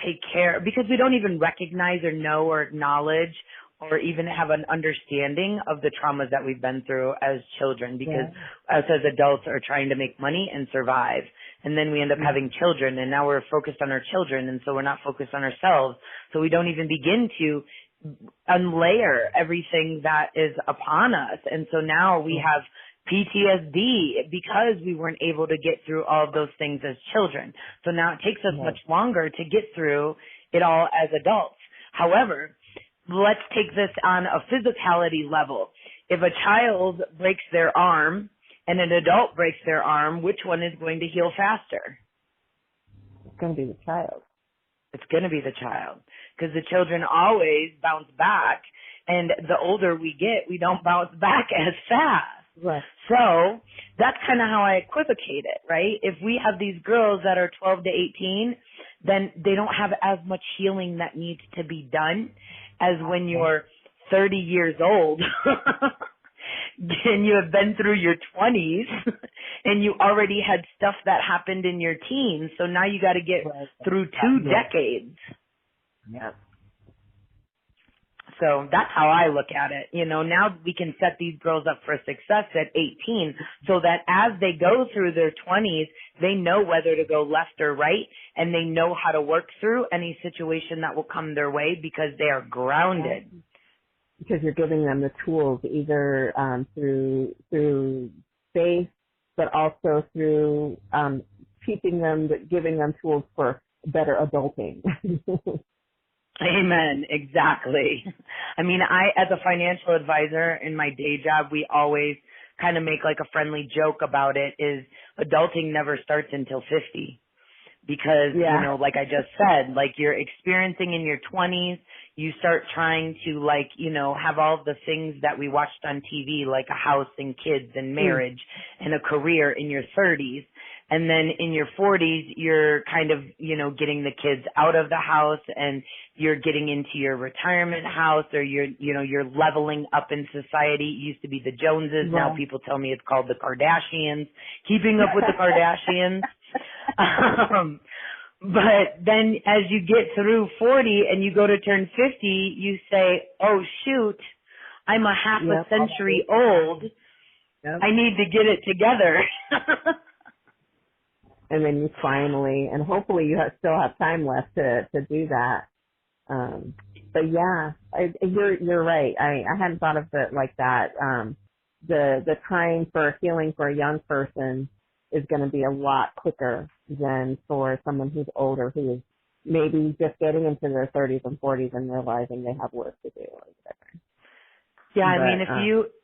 take care, because we don't even recognize or know or acknowledge or even have an understanding of the traumas that we've been through as children, because us as adults are trying to make money and survive. And then we end up having children, and now we're focused on our children, and so we're not focused on ourselves. So we don't even begin to unlayer everything that is upon us. And so now we have PTSD because we weren't able to get through all of those things as children. So now it takes us much longer to get through it all as adults. However, let's take this on a physicality level. If a child breaks their arm and an adult breaks their arm, which one is going to heal faster? It's going to be the child. It's going to be the child, because the children always bounce back, and the older we get, we don't bounce back as fast. Right. So that's kind of how I equivocate it, right? If we have these girls that are 12 to 18, then they don't have as much healing that needs to be done as when you're 30 years old and you have been through your 20s and you already had stuff that happened in your teens. So now you got to get through 2 decades. Yeah. So that's how I look at it. Now we can set these girls up for success at 18 so that as they go through their 20s, they know whether to go left or right, and they know how to work through any situation that will come their way because they are grounded. Because you're giving them the tools, either through faith, but also through giving them tools for better adulting. Amen. Exactly. I mean, as a financial advisor in my day job, we always kind of make like a friendly joke about it, is adulting never starts until 50. Because, like I just said, like you're experiencing in your 20s, you start trying to have all the things that we watched on TV, like a house and kids and marriage and a career in your 30s. And then in your 40s, you're kind of, getting the kids out of the house and you're getting into your retirement house, or you're leveling up in society. It used to be the Joneses. Now people tell me it's called the Kardashians, keeping up with the Kardashians. But then as you get through 40 and you go to turn 50, you say, oh, shoot, I'm a half a century old. Yep. I need to get it together. And then you finally, and hopefully you still have time left to do that. But yeah, you're right. I hadn't thought of it like that. The time for healing for a young person is going to be a lot quicker than for someone who's older, who is maybe just getting into their 30s and 40s and realizing they have work to do or whatever. Yeah, I mean,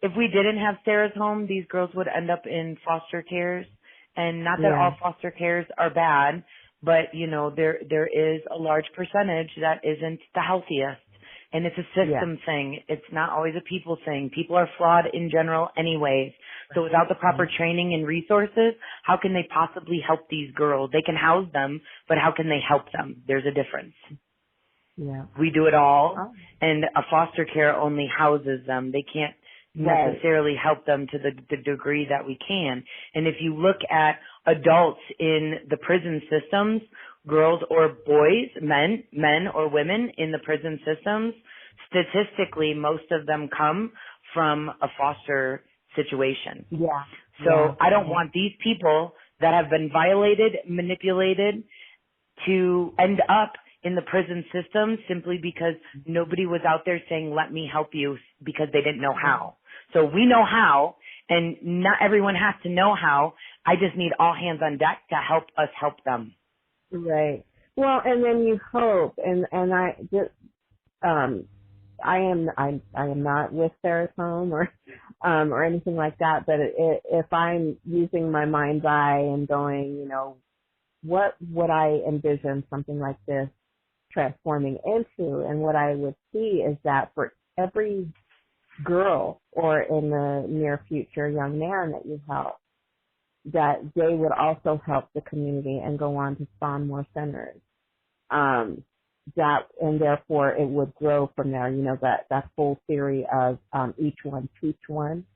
if we didn't have Sarah's home, these girls would end up in foster cares. And not that all foster cares are bad, but there is a large percentage that isn't the healthiest. And it's a system thing. It's not always a people thing. People are flawed in general anyways. So without the proper training and resources, how can they possibly help these girls? They can house them, but how can they help them? There's a difference. Yeah. We do it all, and a foster care only houses them. They can't necessarily help them to the degree that we can. And if you look at adults in the prison systems, girls or boys, men or women in the prison systems, statistically, most of them come from a foster situation. Yeah. So I don't want these people that have been violated, manipulated, to end up in the prison system simply because nobody was out there saying, let me help you, because they didn't know how. So we know how, and not everyone has to know how. I just need all hands on deck to help us help them. Right. Well, and then you hope, and I just, I am not with Sarah's home or anything like that, but if I'm using my mind's eye and going, you know, what would I envision something like this transforming into? And what I would see is that for every girl, or in the near future young man that you help, that they would also help the community and go on to spawn more centers. That, and therefore it would grow from there, you know, that whole theory of each one teach one.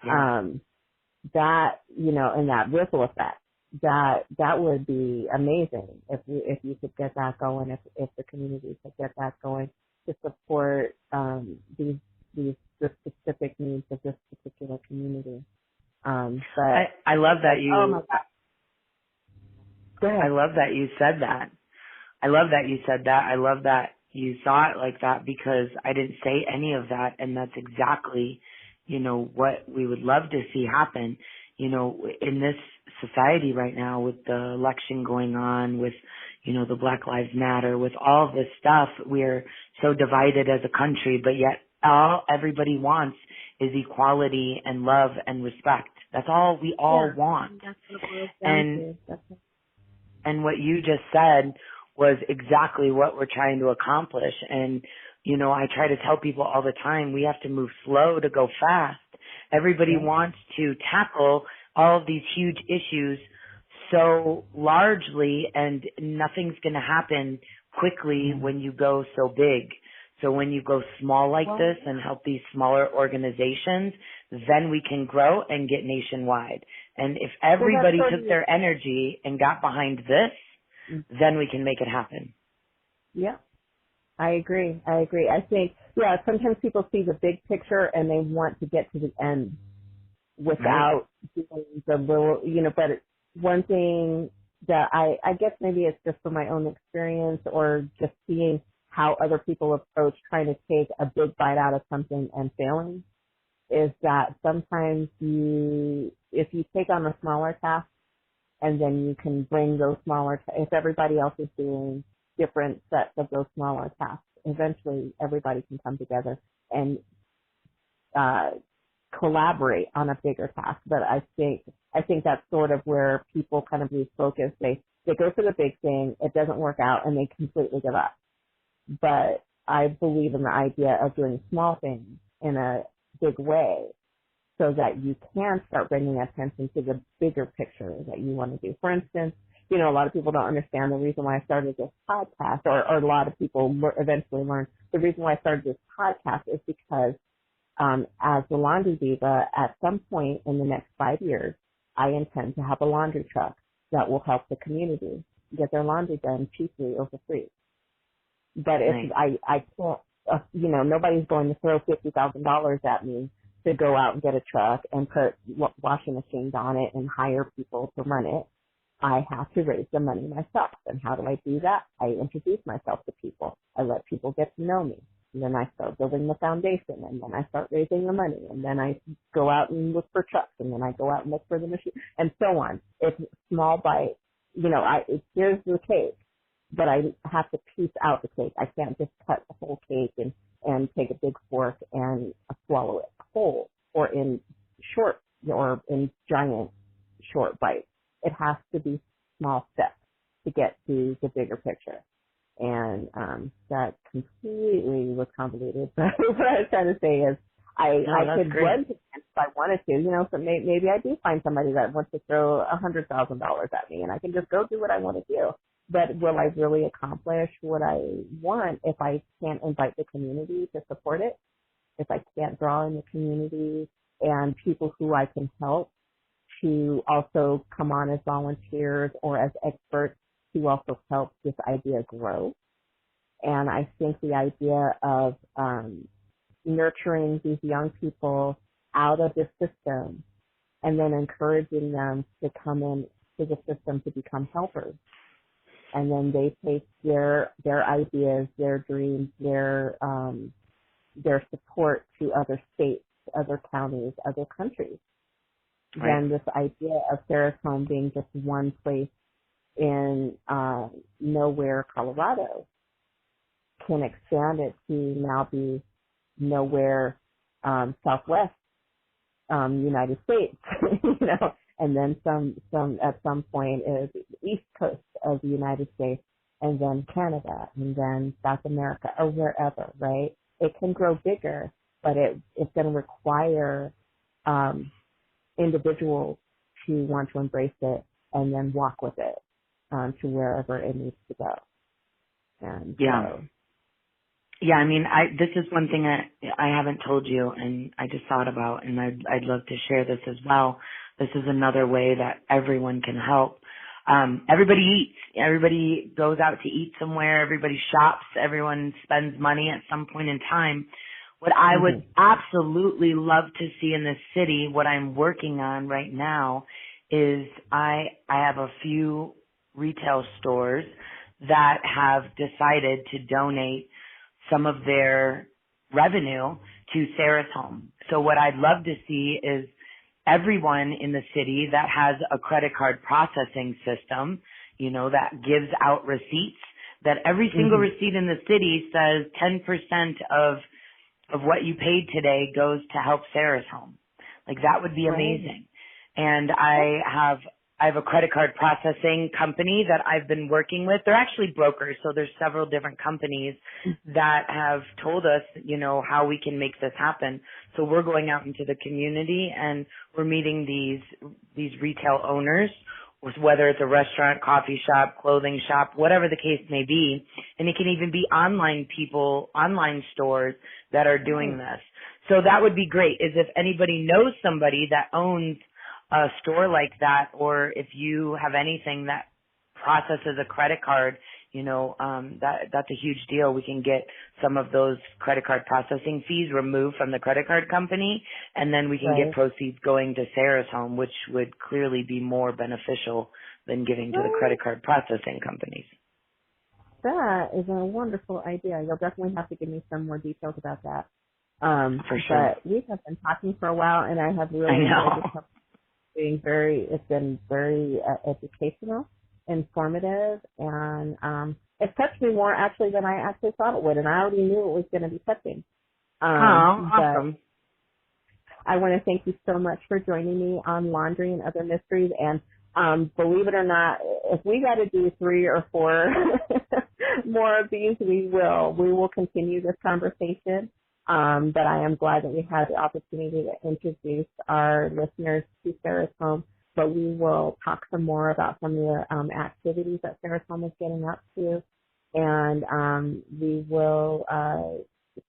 That, you know, and that ripple effect, that would be amazing if you could get that going, if the community could get that going to support the specific needs of this particular community. But I love that you. Oh my God. Go ahead. I love that you said that. I love that you said that. I love that you saw it like that, because I didn't say any of that, and that's exactly, you know, what we would love to see happen. You know, in this society right now, with the election going on, with, you know, the Black Lives Matter, with all of this stuff, we're so divided as a country, but yet everybody wants is equality and love and respect. That's all we all want. That's what it boils down to. And what you just said was exactly what we're trying to accomplish. And, you know, I try to tell people all the time, we have to move slow to go fast. Everybody wants to tackle all of these huge issues so largely, and nothing's going to happen quickly when you go so big. So when you go small like this and help these smaller organizations, then we can grow and get nationwide. And if everybody took their energy and got behind this, then we can make it happen. Yeah, I agree. I think, sometimes people see the big picture and they want to get to the end without doing the little, you know, but one thing that I guess maybe it's just from my own experience or just seeing how other people approach trying to take a big bite out of something and failing, is that sometimes if you take on a smaller task and then you can bring those if everybody else is doing different sets of those smaller tasks, eventually everybody can come together and collaborate on a bigger task. But I think that's sort of where people kind of lose focus. They go for the big thing, it doesn't work out, and they completely give up. But I believe in the idea of doing small things in a big way so that you can start bringing attention to the bigger picture that you want to do. For instance, you know, a lot of people don't understand the reason why I started this podcast, or a lot of people eventually learn the reason why I started this podcast is because as the laundry diva, at some point in the next 5 years, I intend to have a laundry truck that will help the community get their laundry done cheaply or for free. But if I can't, you know, nobody's going to throw $50,000 at me to go out and get a truck and put washing machines on it and hire people to run it. I have to raise the money myself. And how do I do that? I introduce myself to people. I let people get to know me. And then I start building the foundation, and then I start raising the money, and then I go out and look for trucks, and then I go out and look for the machine, and so on. It's small bite. You know, here's the cake, but I have to piece out the cake. I can't just cut the whole cake and take a big fork and swallow it whole, or in short, or in giant short bites. It has to be small steps to get to the bigger picture. And that completely was convoluted. But what I was trying to say is No, I that's could great. run to camp if I wanted to, so maybe I do find somebody that wants to throw $100,000 at me and I can just go do what I want to do. But will I really accomplish what I want if I can't invite the community to support it? If I can't draw in the community and people who I can help to also come on as volunteers or as experts to also help this idea grow. And I think the idea of nurturing these young people out of this system and then encouraging them to come in to the system to become helpers. And then they take their ideas, their dreams, their support to other states, other counties, other countries. Right. Then this idea of Sarah's Home being just one place in nowhere, Colorado, can expand it to now be nowhere, Southwest, United States, and then some at some point is the East Coast of the United States, and then Canada, and then South America, or wherever, right? It can grow bigger, but it's going to require individuals to want to embrace it and then walk with it to wherever it needs to go. And Yeah. so, Yeah, I mean, this is one thing I haven't told you, and I just thought about, and I'd love to share this as well. This is another way that everyone can help. Everybody eats. Everybody goes out to eat somewhere. Everybody shops. Everyone spends money at some point in time. What I would absolutely love to see in this city, what I'm working on right now, is I have a few retail stores that have decided to donate some of their revenue to Sarah's Home. So what I'd love to see is everyone in the city that has a credit card processing system, that gives out receipts, that every single receipt in the city says 10% of what you paid today goes to help Sarah's Home. Like, that would be amazing. And I have a credit card processing company that I've been working with. They're actually brokers, so there's several different companies that have told us, how we can make this happen. So we're going out into the community and we're meeting these retail owners, whether it's a restaurant, coffee shop, clothing shop, whatever the case may be. And it can even be online stores that are doing this. So that would be great, is if anybody knows somebody that owns a store like that, or if you have anything that processes a credit card, that's a huge deal. We can get some of those credit card processing fees removed from the credit card company, and then we can get proceeds going to Sarah's Home, which would clearly be more beneficial than giving to the credit card processing companies. That is a wonderful idea. You'll definitely have to give me some more details about that. For sure. But we have been talking for a while, and I have really I know. it's been very educational, informative, and it touched me more actually than I actually thought it would, and I already knew it was going to be touching. Awesome. I want to thank you so much for joining me on Laundry and Other Mysteries, and believe it or not, if we got to do 3 or 4 more of these, we will. We will continue this conversation. But I am glad that we had the opportunity to introduce our listeners to Sarah's Home. But we will talk some more about some of the activities that Sarah's Home is getting up to, and we will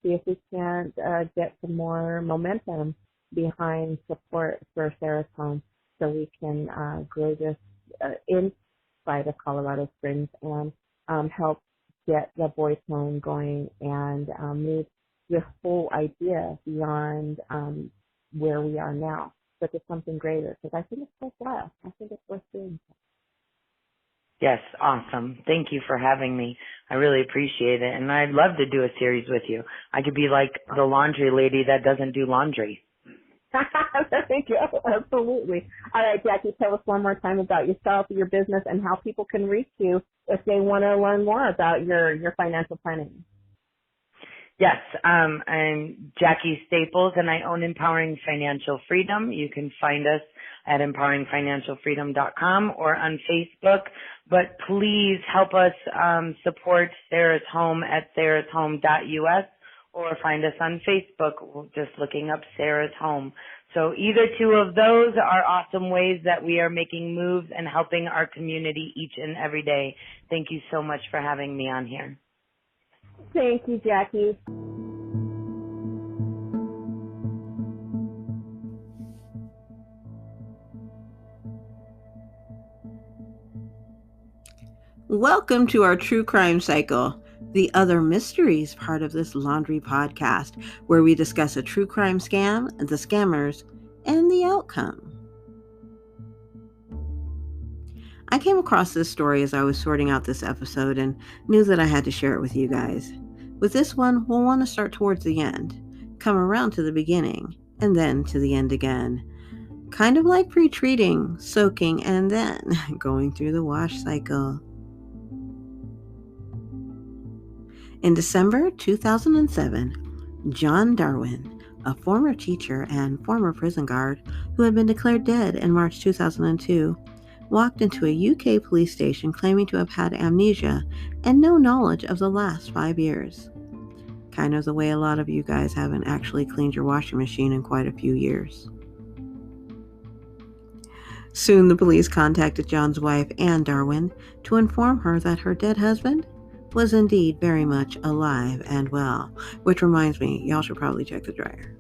see if we can't get some more momentum behind support for Sarah's Home, so we can grow this inside of Colorado Springs and help get the boys' home going and move the whole idea beyond where we are now, but to something greater, because I think it's worthwhile. I think it's worth doing. Yes, awesome. Thank you for having me. I really appreciate it, and I'd love to do a series with you. I could be like the laundry lady that doesn't do laundry. Thank you. Absolutely. All right, Jacqui, tell us one more time about yourself, your business, and how people can reach you if they want to learn more about your financial planning. Yes, I'm Jacqui Staples, and I own Empowering Financial Freedom. You can find us at empoweringfinancialfreedom.com or on Facebook. But please help us support Sarah's Home at sarahshome.us or find us on Facebook just looking up Sarah's Home. So either two of those are awesome ways that we are making moves and helping our community each and every day. Thank you so much for having me on here. Thank you, Jacqui. Welcome to our True Crime Cycle, the Other Mysteries part of this laundry podcast, where we discuss a true crime scam, the scammers, and the outcome. I came across this story as I was sorting out this episode and knew that I had to share it with you guys. With this one, we'll want to start towards the end, come around to the beginning, and then to the end again. Kind of like pre-treating, soaking, and then going through the wash cycle. In December 2007, John Darwin, a former teacher and former prison guard who had been declared dead in March 2002, walked into a UK police station claiming to have had amnesia and no knowledge of the last 5 years. Kind of the way a lot of you guys haven't actually cleaned your washing machine in quite a few years. Soon the police contacted John's wife, Anne Darwin, to inform her that her dead husband was indeed very much alive and well, which reminds me, y'all should probably check the dryer.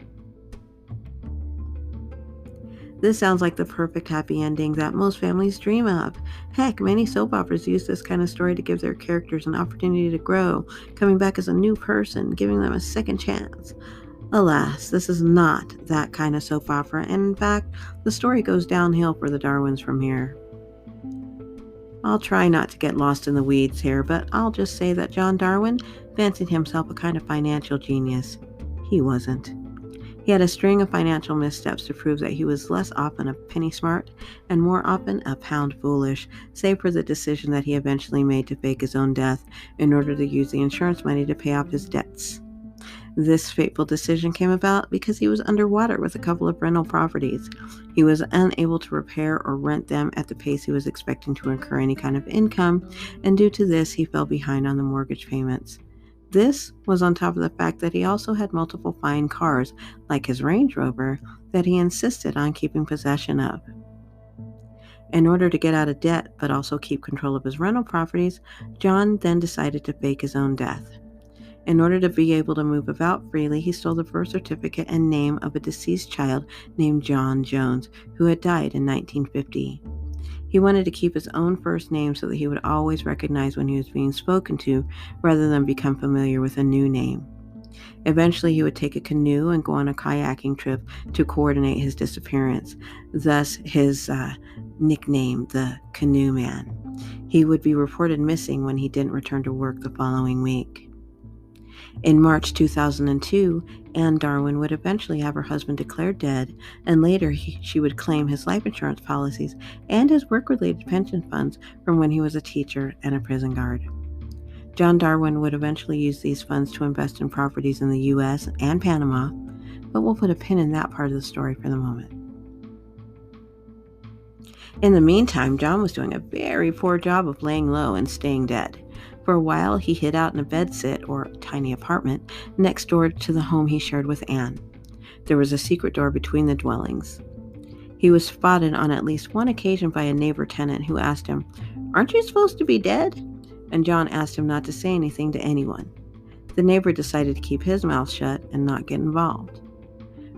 This sounds like the perfect happy ending that most families dream of. Heck, many soap operas use this kind of story to give their characters an opportunity to grow, coming back as a new person, giving them a second chance. Alas, this is not that kind of soap opera, and in fact, the story goes downhill for the Darwins from here. I'll try not to get lost in the weeds here, but I'll just say that John Darwin fancied himself a kind of financial genius. He wasn't. He had a string of financial missteps to prove that he was less often a penny smart and more often a pound foolish, save for the decision that he eventually made to fake his own death in order to use the insurance money to pay off his debts. This fateful decision came about because he was underwater with a couple of rental properties. He was unable to repair or rent them at the pace he was expecting to incur any kind of income, and due to this, he fell behind on the mortgage payments. This was on top of the fact that he also had multiple fine cars, like his Range Rover, that he insisted on keeping possession of. In order to get out of debt, but also keep control of his rental properties, John then decided to fake his own death. In order to be able to move about freely, he stole the birth certificate and name of a deceased child named John Jones, who had died in 1950. He wanted to keep his own first name so that he would always recognize when he was being spoken to, rather than become familiar with a new name. Eventually, he would take a canoe and go on a kayaking trip to coordinate his disappearance, thus his nickname, the Canoe Man. He would be reported missing when he didn't return to work the following week. In March 2002, Anne Darwin would eventually have her husband declared dead, and later she would claim his life insurance policies and his work-related pension funds from when he was a teacher and a prison guard. John Darwin would eventually use these funds to invest in properties in the U.S. and Panama, but we'll put a pin in that part of the story for the moment. In the meantime, John was doing a very poor job of laying low and staying dead. For a while, he hid out in a bedsit, or tiny apartment, next door to the home he shared with Anne. There was a secret door between the dwellings. He was spotted on at least one occasion by a neighbor tenant who asked him, "Aren't you supposed to be dead?" And John asked him not to say anything to anyone. The neighbor decided to keep his mouth shut and not get involved.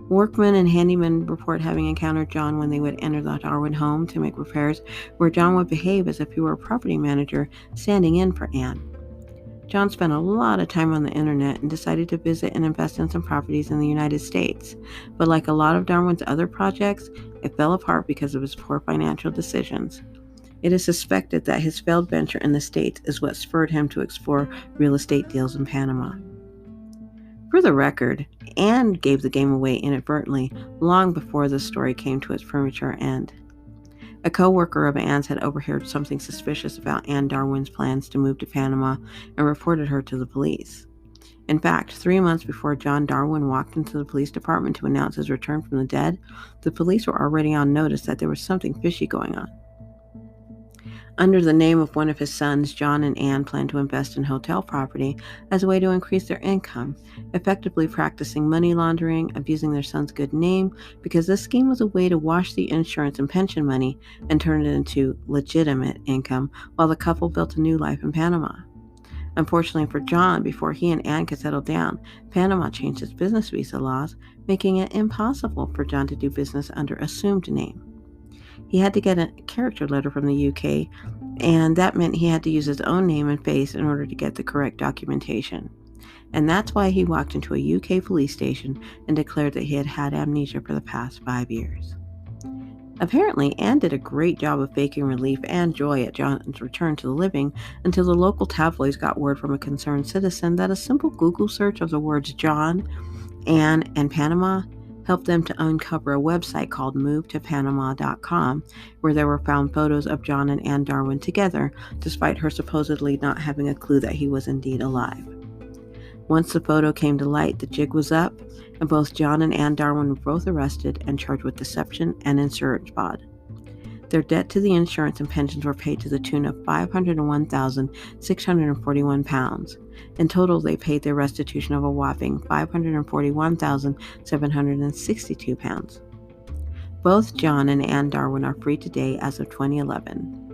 Workmen and handymen report having encountered John when they would enter the Darwin home to make repairs, where John would behave as if he were a property manager standing in for Anne. John spent a lot of time on the internet and decided to visit and invest in some properties in the United States, but like a lot of Darwin's other projects, it fell apart because of his poor financial decisions. It is suspected that his failed venture in the States is what spurred him to explore real estate deals in Panama. For the record, Anne gave the game away inadvertently long before this story came to its premature end. A co-worker of Anne's had overheard something suspicious about Anne Darwin's plans to move to Panama and reported her to the police. In fact, 3 months before John Darwin walked into the police department to announce his return from the dead, the police were already on notice that there was something fishy going on. Under the name of one of his sons, John and Anne planned to invest in hotel property as a way to increase their income, effectively practicing money laundering, abusing their son's good name, because this scheme was a way to wash the insurance and pension money and turn it into legitimate income while the couple built a new life in Panama. Unfortunately for John, before he and Anne could settle down, Panama changed its business visa laws, making it impossible for John to do business under assumed name. He had to get a character letter from the UK, and that meant he had to use his own name and face in order to get the correct documentation. And that's why he walked into a UK police station and declared that he had had amnesia for the past 5 years. Apparently, Anne did a great job of faking relief and joy at John's return to the living until the local tabloids got word from a concerned citizen that a simple Google search of the words John, Anne, and Panama helped them to uncover a website called movetopanama.com, where there were found photos of John and Anne Darwin together, despite her supposedly not having a clue that he was indeed alive. Once the photo came to light, the jig was up, and both John and Anne Darwin were both arrested and charged with deception and insurance fraud. Their debt to the insurance and pensions were paid to the tune of £501,641. In total, they paid their restitution of a whopping £541,762. Both John and Anne Darwin are free today as of 2011.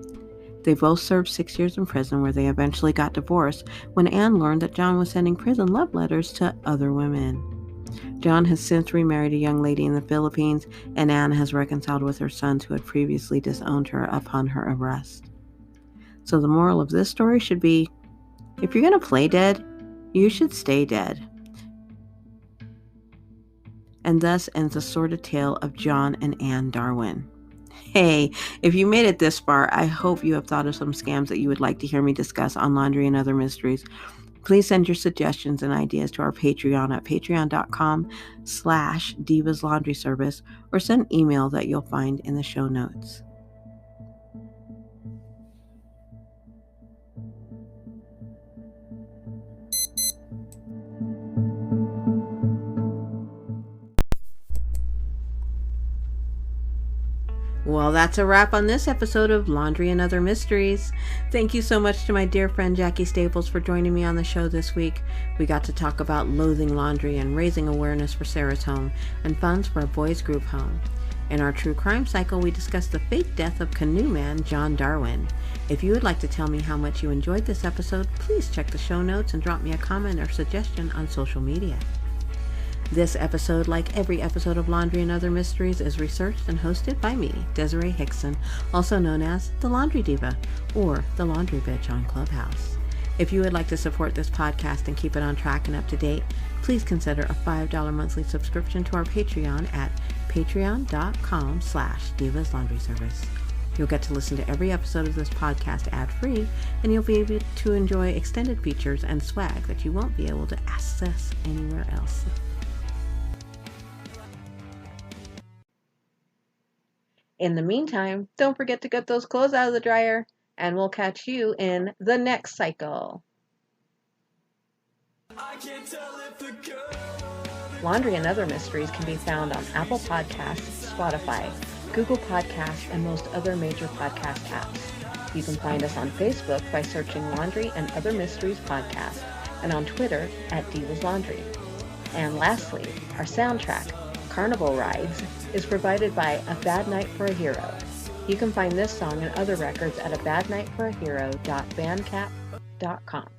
They both served 6 years in prison, where they eventually got divorced when Anne learned that John was sending prison love letters to other women. John has since remarried a young lady in the Philippines, and Anne has reconciled with her sons who had previously disowned her upon her arrest. So the moral of this story should be, if you're going to play dead, you should stay dead. And thus ends the sordid tale of John and Anne Darwin. Hey, if you made it this far, I hope you have thought of some scams that you would like to hear me discuss on Laundry and Other Mysteries. Please send your suggestions and ideas to our Patreon at patreon.com/Divas Laundry Service, or send an email that you'll find in the show notes. Well, that's a wrap on this episode of Laundry and Other Mysteries. Thank you so much to my dear friend Jacqui Staples for joining me on the show this week. We got to talk about loathing laundry and raising awareness for Sarah's home and funds for a boys' group home. In our true crime cycle, we discussed the fake death of Canoe man John Darwin. If you would like to tell me how much you enjoyed this episode, please check the show notes and drop me a comment or suggestion on social media. This episode, like every episode of Laundry and Other Mysteries, is researched and hosted by me, Desiree Hickson, also known as The Laundry Diva, or The Laundry Bitch on Clubhouse. If you would like to support this podcast and keep it on track and up to date, please consider a $5 monthly subscription to our Patreon at patreon.com/Divas Laundry Service. You'll get to listen to every episode of this podcast ad-free, and you'll be able to enjoy extended features and swag that you won't be able to access anywhere else. In the meantime, don't forget to get those clothes out of the dryer, and we'll catch you in the next cycle. Laundry and Other Mysteries can be found on Apple Podcasts, Spotify, Google Podcasts, and most other major podcast apps. You can find us on Facebook by searching Laundry and Other Mysteries Podcast, and on Twitter at Divas Laundry. And lastly, our soundtrack, Carnival Rides, is provided by A Bad Night for a Hero. You can find this song and other records at abadnightforahero.bandcamp.com.